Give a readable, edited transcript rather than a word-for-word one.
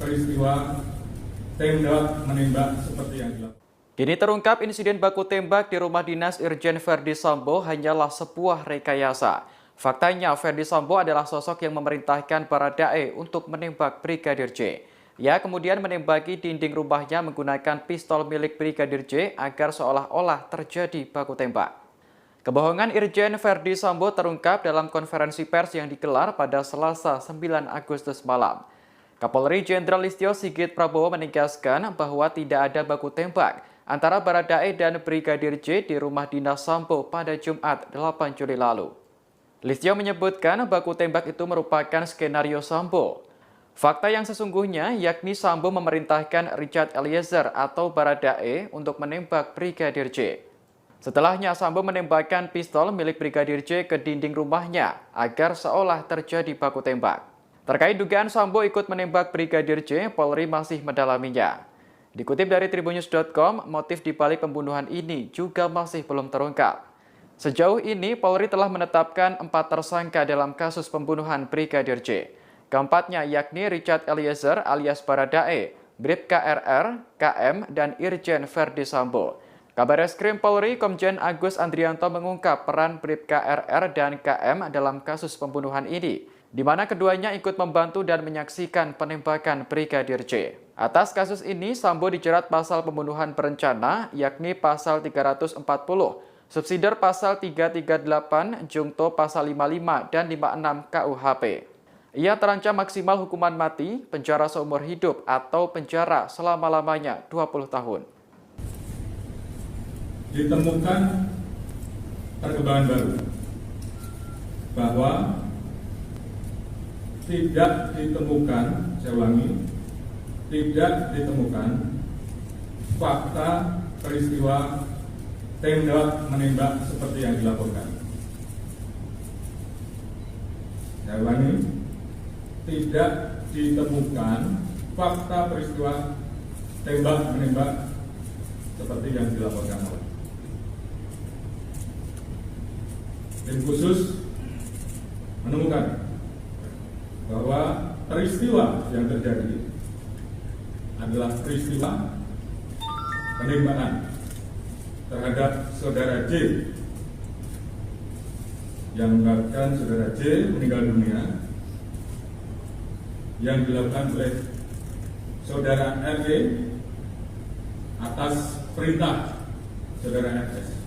peristiwa tembak menembak seperti yang dilakukan. Kini terungkap insiden baku tembak di rumah dinas Irjen Verdi Sambo hanyalah sebuah rekayasa. Faktanya Verdi Sambo adalah sosok yang memerintahkan Baradae untuk menembak Brigadir J. Ia kemudian menembaki dinding rumahnya menggunakan pistol milik Brigadir J agar seolah-olah terjadi baku tembak. Kebohongan Irjen Verdi Sambo terungkap dalam konferensi pers yang digelar pada Selasa 9 Agustus malam. Kapolri Jenderal Listio Sigit Prabowo menegaskan bahwa tidak ada baku tembak antara Baradae dan Brigadir J di rumah dinas Sambo pada Jumat 8 Juli lalu. Listio menyebutkan baku tembak itu merupakan skenario Sambo. Fakta yang sesungguhnya yakni Sambo memerintahkan Richard Eliezer atau Baradae untuk menembak Brigadir J. Setelahnya Sambo menembakkan pistol milik Brigadir J ke dinding rumahnya agar seolah terjadi baku tembak. Terkait dugaan Sambo ikut menembak Brigadir J, Polri masih mendalaminya. Dikutip dari tribunnews.com, motif dibalik pembunuhan ini juga masih belum terungkap. Sejauh ini, Polri telah menetapkan 4 tersangka dalam kasus pembunuhan Brigadir J. Keempatnya yakni Richard Eliezer alias Baradae, Bribka RR, KM, dan Irjen Verdi Sambo. Kabareskrim Polri Komjen Agus Andrianto mengungkap peran Bribka RR dan KM dalam kasus pembunuhan ini, di mana keduanya ikut membantu dan menyaksikan penembakan Brigadir J. Atas kasus ini, Sambo dijerat pasal pembunuhan berencana, yakni pasal 340, subsidiar pasal 338, jungto pasal 55 dan 56 KUHP. Ia terancam maksimal hukuman mati, penjara seumur hidup, atau penjara selama-lamanya 20 tahun. Ditemukan perkembangan baru bahwa tidak ditemukan, saya ulangi, tidak ditemukan fakta peristiwa tembak menembak seperti yang dilaporkan. Saya ulangi, tidak ditemukan fakta peristiwa tembak menembak seperti yang dilaporkan oleh tim khusus menemukan bahwa peristiwa yang terjadi adalah peristiwa penembakan terhadap saudara J yang menyebabkan saudara J meninggal dunia yang dilakukan oleh saudara RE atas perintah saudara RS.